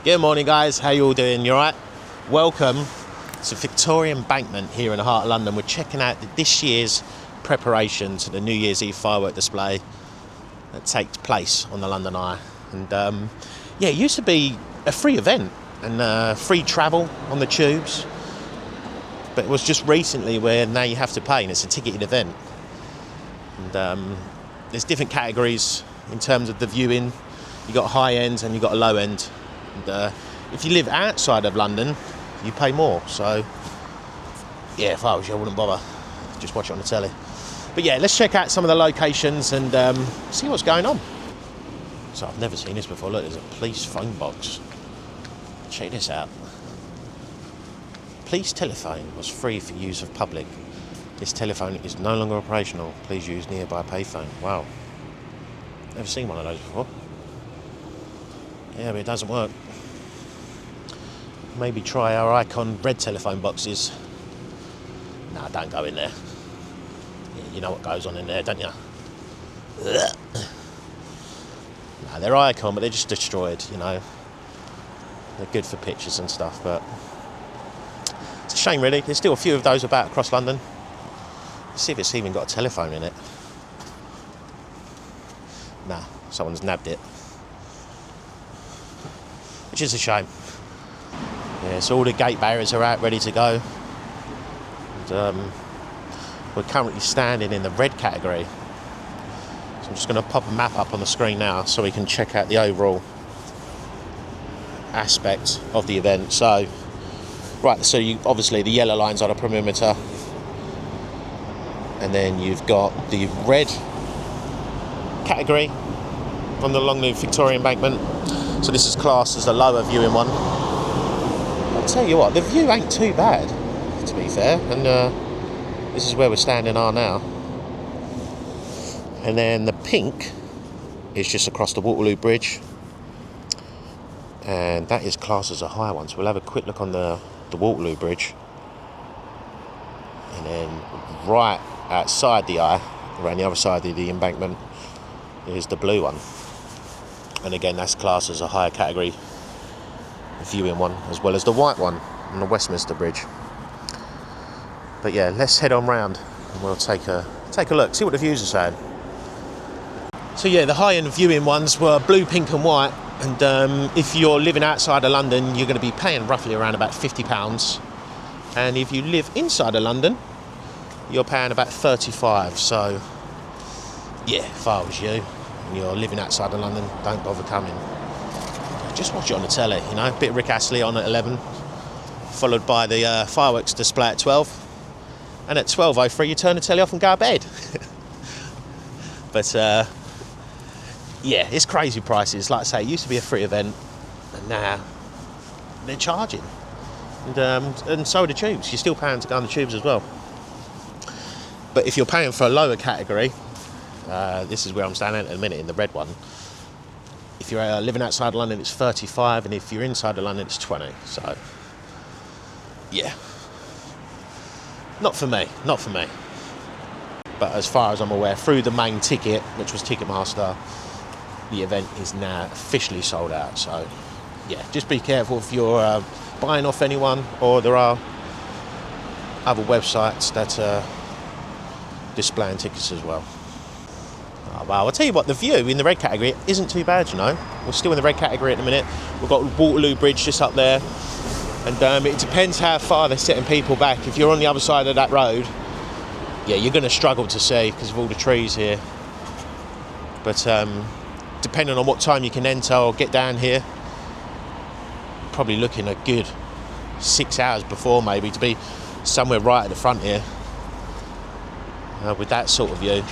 Good morning, guys. How you all doing? You alright? Welcome to Victoria Embankment here in the heart of London. We're checking out this year's preparation to the New Year's Eve firework display that takes place on the London Eye. And yeah, it used to be a free event and free travel on the tubes, but it was just recently where now you have to pay, and it's a ticketed event. And there's different categories in terms of the viewing. You got high end and you got a low end. And if you live outside of London, you pay more. So yeah, if I was you, I wouldn't bother. Just watch it on the telly. But yeah, let's check out some of the locations and see what's going on. So I've never seen this before. Look, there's a police phone box. Check this out. Police telephone was free for use of public. This telephone is no longer operational. Please use nearby payphone. Wow. Never seen one of those before. Yeah, but it doesn't work. Maybe try our icon red telephone boxes. Nah, don't go in there. You know what goes on in there, don't you? Nah, they're icon, but they're just destroyed, you know. They're good for pictures and stuff, but it's a shame, really. There's still a few of those about across London. Let's see if it's even got a telephone in it. Nah, someone's nabbed it. Which is a shame. Yeah, so all the gate barriers are out, ready to go. And, we're currently standing in the red category. So I'm just going to pop a map up on the screen now so we can check out the overall aspect of the event. So, right, so you obviously the yellow lines are the perimeter, and then you've got the red category on the along the Victoria Embankment. So this is classed as the lower viewing one. I'll tell you what, the view ain't too bad, to be fair, and this is where we're standing now. And then the pink is just across the Waterloo Bridge, and that is classed as a higher one. So we'll have a quick look on the Waterloo Bridge, and then right outside the eye, around the other side of the embankment, is the blue one. And again, that's classed as a higher category viewing one, as well as the white one on the Westminster Bridge. But yeah, let's head on round and we'll take a look, see what the views are saying. So yeah, the high-end viewing ones were blue, pink and white, and if you're living outside of London, you're going to be paying roughly around about £50, and if you live inside of London, you're paying about 35. So yeah, if I was you and you're living outside of London, don't bother coming. Just watch it on the telly, you know, a bit of Rick Astley on at 11, followed by the fireworks display at 12, and at 12:03 you turn the telly off and go to bed. But yeah, it's crazy prices. Like I say, it used to be a free event, and now they're charging, and so are the tubes. You're still paying to go on the tubes as well. But if you're paying for a lower category, this is where I'm standing at the minute in the red one. If you're living outside of London, it's 35, and if you're inside of London, it's 20. So yeah, not for me. But as far as I'm aware, through the main ticket, which was Ticketmaster, the event is now officially sold out. So yeah, just be careful if you're buying off anyone, or there are other websites that are displaying tickets as well. Oh, well, I'll tell you what, the view in the red category isn't too bad, you know. We're still in the red category at the minute. We've got Waterloo Bridge just up there, and it depends how far they're setting people back. If you're on the other side of that road, yeah, you're going to struggle to see because of all the trees here. But depending on what time you can enter or get down here, probably looking a good 6 hours before maybe to be somewhere right at the front here with that sort of view.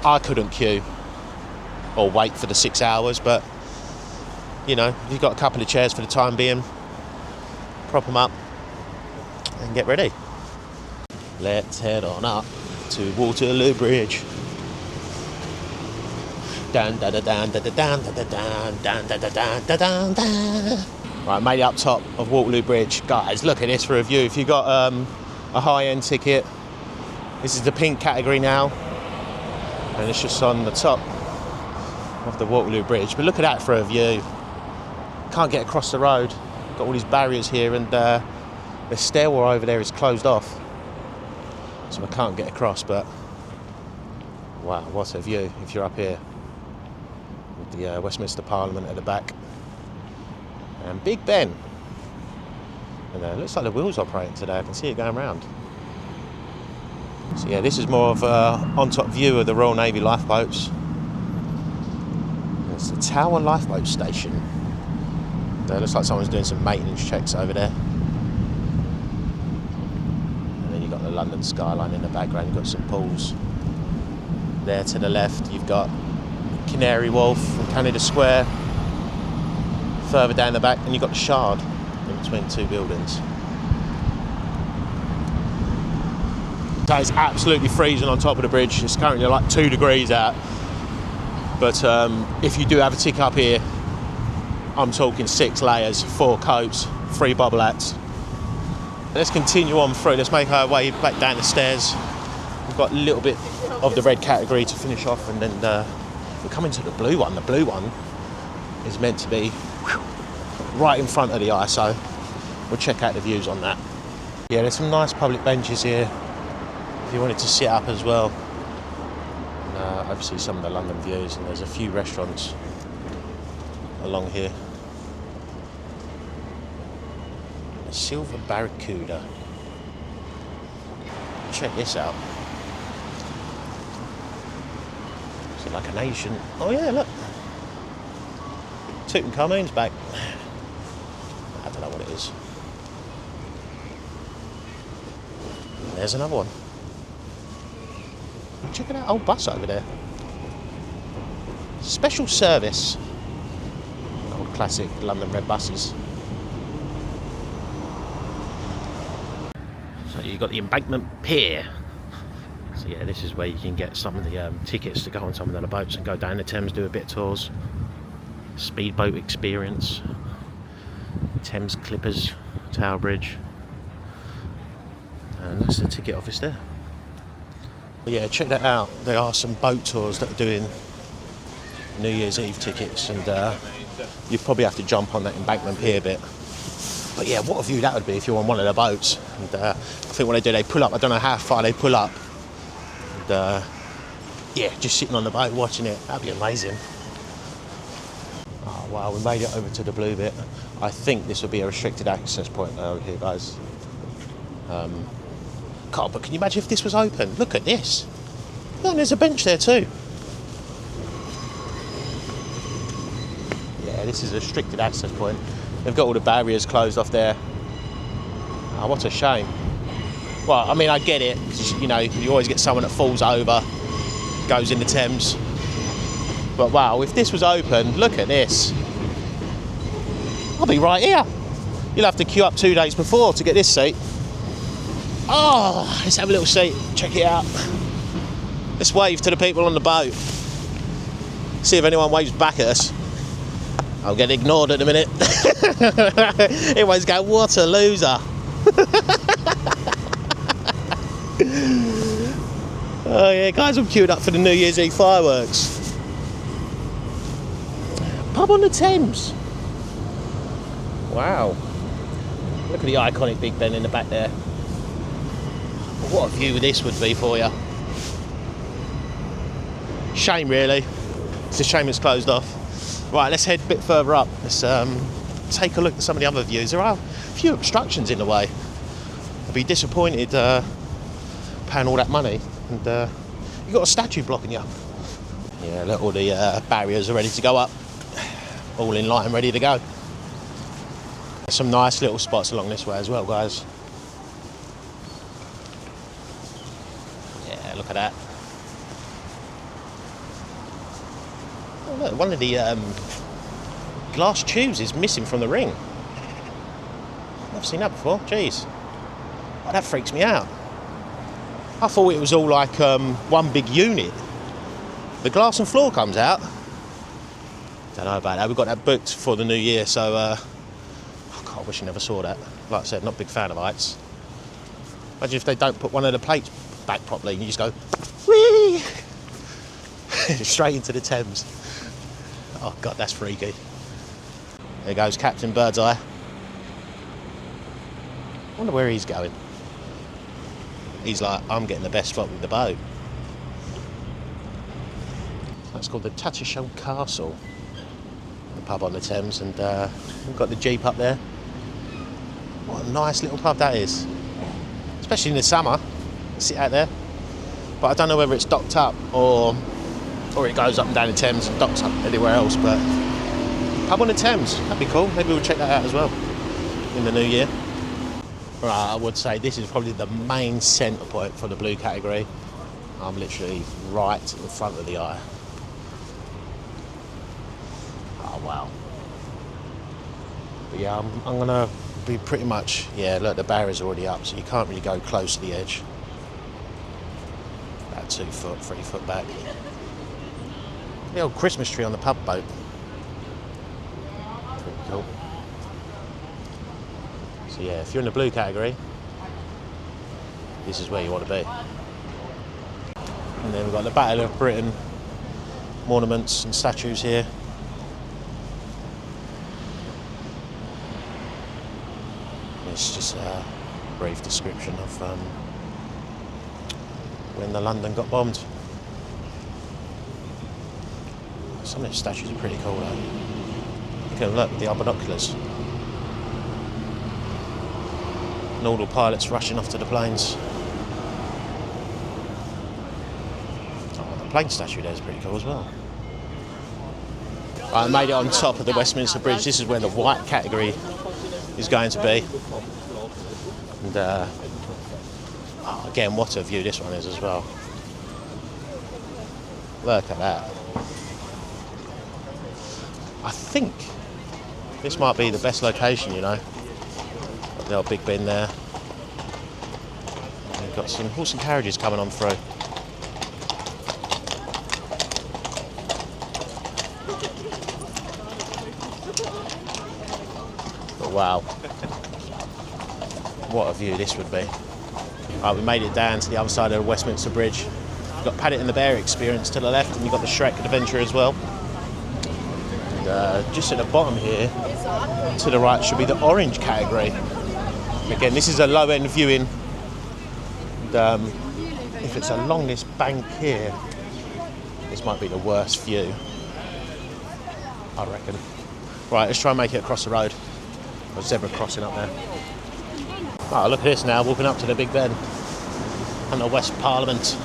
I couldn't queue or wait for the 6 hours, but you know, if you've got a couple of chairs for the time being, prop them up and get ready. Let's head on up to Waterloo Bridge. Dun da da dun da da dun da da dun dun da da dun da dun dun. Right, made it up top of Waterloo Bridge. Guys, look at this for a view. If you've got a high-end ticket, this is the pink category now, and it's just on the top of the Waterloo Bridge. But look at that for a view. Can't get across the road. Got all these barriers here, and the stairwell over there is closed off, so I can't get across. But wow, what a view if you're up here with the Westminster Parliament at the back and Big Ben. And it looks like the wheel's operating today. I can see it going round. So yeah, this is more of a on-top view of the Royal Navy lifeboats. It's the Tower Lifeboat Station. It looks like someone's doing some maintenance checks over there. And then you've got the London skyline in the background. You've got St Paul's. There to the left, you've got Canary Wharf and Canada Square. Further down the back, and you've got the Shard in between two buildings. So it's absolutely freezing on top of the bridge. It's currently like 2 degrees out. But if you do have a tick up here, I'm talking 6 layers, 4 coats, 3 bubble hats. Let's continue on through. Let's make our way back down the stairs. We've got a little bit of the red category to finish off, and then we're coming to the blue one. The blue one is meant to be right in front of the eye, so we'll check out the views on that. Yeah, there's some nice public benches here if you wanted to sit up as well. And, obviously some of the London views, and there's a few restaurants along here. A Silver Barracuda. Check this out. It's like an ancient... Oh yeah, look. Tutankhamun's back. I don't know what it is. There's another one. Check out that old bus over there. Special service. Old classic London red buses. So you've got the Embankment Pier. So yeah, this is where you can get some of the tickets to go on some of the boats and go down the Thames, do a bit of tours. Speedboat experience. Thames Clippers, Tower Bridge. And that's the ticket office there. But yeah, check that out. There are some boat tours that are doing New Year's Eve tickets, and you probably have to jump on that Embankment Pier bit. But yeah, what a view that would be if you're on one of the boats. And I think what they do, they pull up. I don't know how far they pull up. And yeah, just sitting on the boat watching it. That'd be amazing. Oh wow, we made it over to the blue bit. I think this will be a restricted access point over here, guys. God, but can you imagine if this was open? Look at this. Oh, and there's a bench there too. Yeah, this is a restricted access point. They've got all the barriers closed off there. Oh, what a shame. Well, I mean, I get it. You know, you always get someone that falls over, goes in the Thames. But wow, if this was open, look at this. I'll be right here. You'll have to queue up 2 days before to get this seat. Oh, let's have a little seat. Check it out. Let's wave to the people on the boat. See if anyone waves back at us. I'll get ignored at the minute. Everyone's going, what a loser. Oh yeah, guys, I'm queued up for the New Year's Eve fireworks. Pub on the Thames. Wow. Look at the iconic Big Ben in the back there. What a view this would be for you. Shame, really. It's a shame it's closed off. Right, let's head a bit further up. Let's take a look at some of the other views. There are a few obstructions in the way. I'd be disappointed paying all that money, and you've got a statue blocking you. Yeah, look, all the barriers are ready to go up. All in line, ready to go. There's some nice little spots along this way as well, guys. Yeah, look at that. Oh, look, one of the glass tubes is missing from the ring. Never seen that before. Jeez. Oh, that freaks me out. I thought it was all like one big unit. The glass and floor comes out. Don't know about that. We've got that booked for the new year, so oh God, I wish I never saw that. Like I said, not a big fan of heights. Imagine if they don't put one of the plates back properly and you just go whee straight into the Thames. Oh God, that's freaky. There goes Captain Birdseye. Wonder where he's going. He's like, I'm getting the best spot with the boat. That's called the Tattershall Castle, the pub on the Thames, and we've got the Jeep up there. What a nice little pub that is, especially in the summer. Sit out there, but I don't know whether it's docked up or it goes up and down the Thames and docks up anywhere else. But pub on the Thames, that'd be cool. Maybe we'll check that out as well in the new year. Right, I would say this is probably the main centre point for the blue category. I'm literally right in front of the eye. Oh wow. But yeah, I'm gonna be pretty much, yeah, look, the barrier's already up, so you can't really go close to the edge. About 2 foot, 3 foot back. The old Christmas tree on the pub boat. Pretty cool. So yeah, if you're in the blue category, this is where you want to be. And then we've got the Battle of Britain monuments and statues here. It's just a brief description of when the London got bombed. Some of the statues are pretty cool though. You can look with the binoculars. And all the pilots rushing off to the planes. Oh, the plane statue there is pretty cool as well. I made it on top of the Westminster Bridge. This is where the white category is going to be. And oh, again, what a view this one is as well. Look at that. I think this might be the best location, you know. The old Big Ben there. And we've got some horse and carriages coming on through. But wow. What a view this would be. Right, we made it down to the other side of the Westminster Bridge. You've got Paddy and the Bear Experience to the left, and you've got the Shrek Adventure as well. And just at the bottom here, to the right, should be the orange category. Again, this is a low-end viewing. And, if it's along this bank here, this might be the worst view, I reckon. Right, let's try and make it across the road. A zebra crossing up there. Oh, look at this now, walking up to the Big Ben and the West Parliament.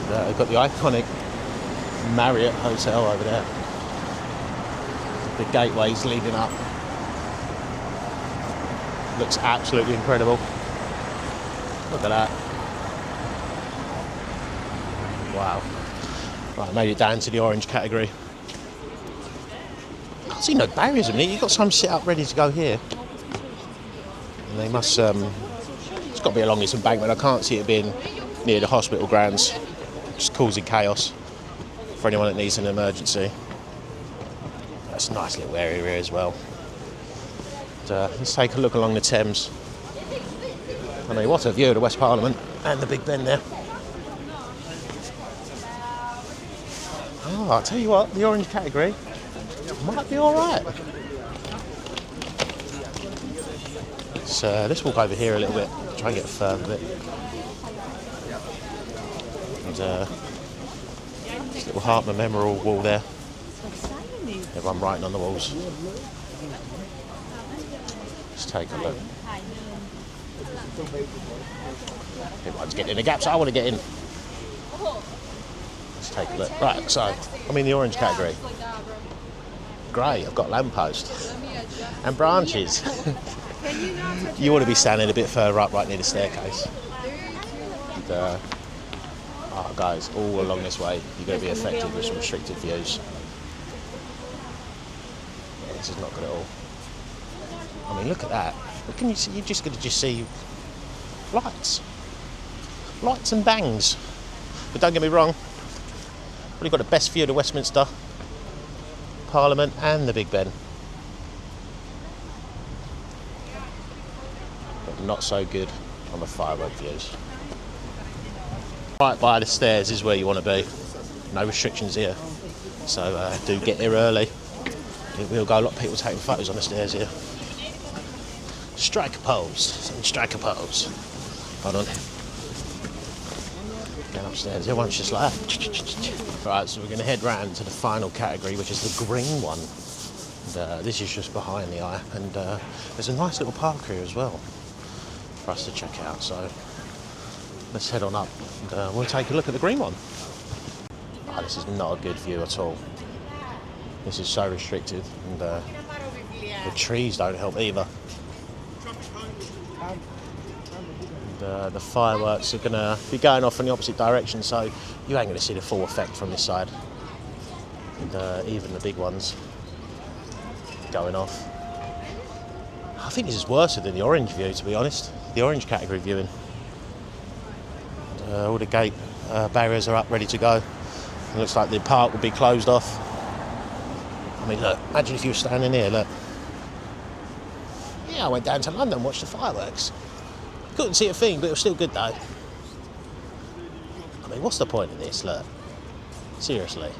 We've got the iconic Marriott Hotel over there. The gateways leading up. Looks absolutely incredible. Look at that. Wow. Right, I made it down to the orange category. Can't see no barriers in it. You've got some set up ready to go here. And they must, it's got to be along this embankment. I can't see it being near the hospital grounds. Just causing chaos for anyone that needs an emergency. That's a nice little area here as well. Let's take a look along the Thames. I mean, what a view of the West Parliament and the Big Ben there. Oh, I'll tell you what, the orange category might be all right. So let's walk over here a little bit, try and get a further bit. And this little Hartman Memorial wall there. Everyone writing on the walls. Let's take a look. Everyone's getting in the gaps. I want to get in. Let's take a look. Right, so I'm in the orange category. Great, I've got lamppost and branches. You want to be standing a bit further up, right near the staircase. And, oh, guys, all along this way, you're going to be affected with some restricted views. Yeah, this is not good at all. I mean, look at that. What can you see? You're just going to see lights. Lights and bangs. But don't get me wrong, we've got the best view of the Westminster Parliament and the Big Ben. But not so good on the firework views. Right by the stairs is where you want to be. No restrictions here. So do get here early We'll go. A lot of people taking photos on the stairs here. Striker pose. Some striker pose. Hold on. Going upstairs. Everyone's just like that. Right, so we're going to head round to the final category, which is the green one. And, this is just behind the eye, and there's a nice little park here as well for us to check out. So let's head on up and we'll take a look at the green one. Oh, this is not a good view at all. This is so restricted, and the trees don't help either. And, the fireworks are going to be going off in the opposite direction, so you ain't going to see the full effect from this side. And even the big ones going off. I think this is worse than the orange view, to be honest. The orange category viewing. And, all the gate barriers are up, ready to go. It looks like the park will be closed off. I mean, look, imagine if you were standing here, look. Yeah, I went down to London and watched the fireworks. Couldn't see a thing, but it was still good though. I mean, what's the point of this, look? Seriously.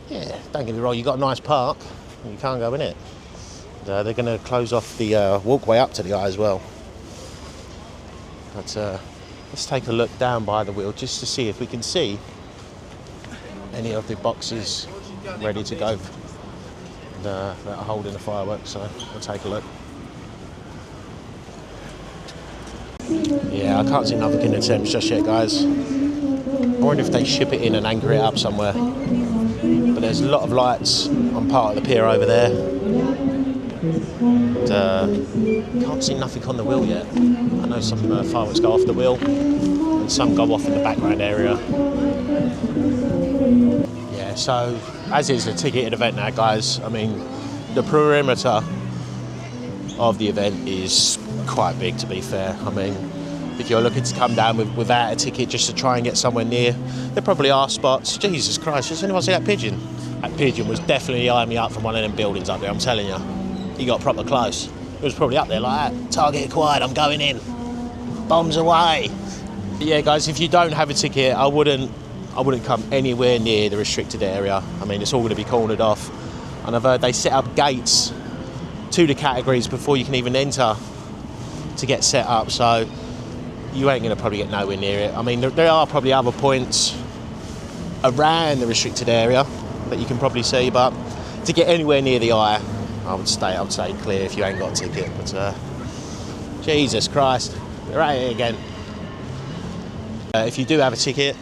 Yeah, don't get me wrong, you've got a nice park, and you can't go in it. And, they're going to close off the walkway up to the eye as well. But let's take a look down by the wheel just to see if we can see any of the boxes ready to go and, that are holding the fireworks, so we'll take a look. Yeah, I can't see nothing in the Thames just yet, guys. I wonder if they ship it in and anchor it up somewhere. But there's a lot of lights on part of the pier over there. And, can't see nothing on the wheel yet. I know some fireworks go off the wheel and some go off in the background area. Yeah, so as is a ticketed event now, guys, I mean, the perimeter of the event is quite big, to be fair. I mean, if you're looking to come down without a ticket just to try and get somewhere near, there probably are spots. Jesus Christ, does anyone see that pigeon? That pigeon was definitely eyeing me up from one of them buildings up there, I'm telling you. He got proper close. It was probably up there like that. Target acquired, I'm going in. Bombs away. But yeah, guys, if you don't have a ticket, I wouldn't come anywhere near the restricted area. I mean, it's all going to be cornered off. And I've heard they set up gates to the categories before you can even enter to get set up, so you ain't going to probably get nowhere near it. I mean, there are probably other points around the restricted area that you can probably see, but to get anywhere near the eye, I would stay clear if you ain't got a ticket. But Jesus Christ, we're right here again. If you do have a ticket,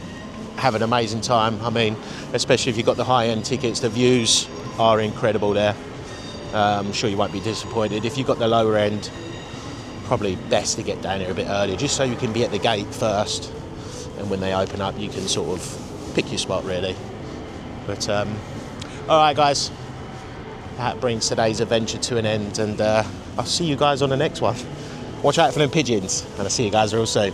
have an amazing time. I mean, especially if you've got the high-end tickets, the views are incredible there. I'm sure you won't be disappointed. If you've got the lower end, probably best to get down here a bit earlier, just so you can be at the gate first, and when they open up you can sort of pick your spot really. But alright guys, that brings today's adventure to an end, and I'll see you guys on the next one. Watch out for them pigeons, and I'll see you guys real soon.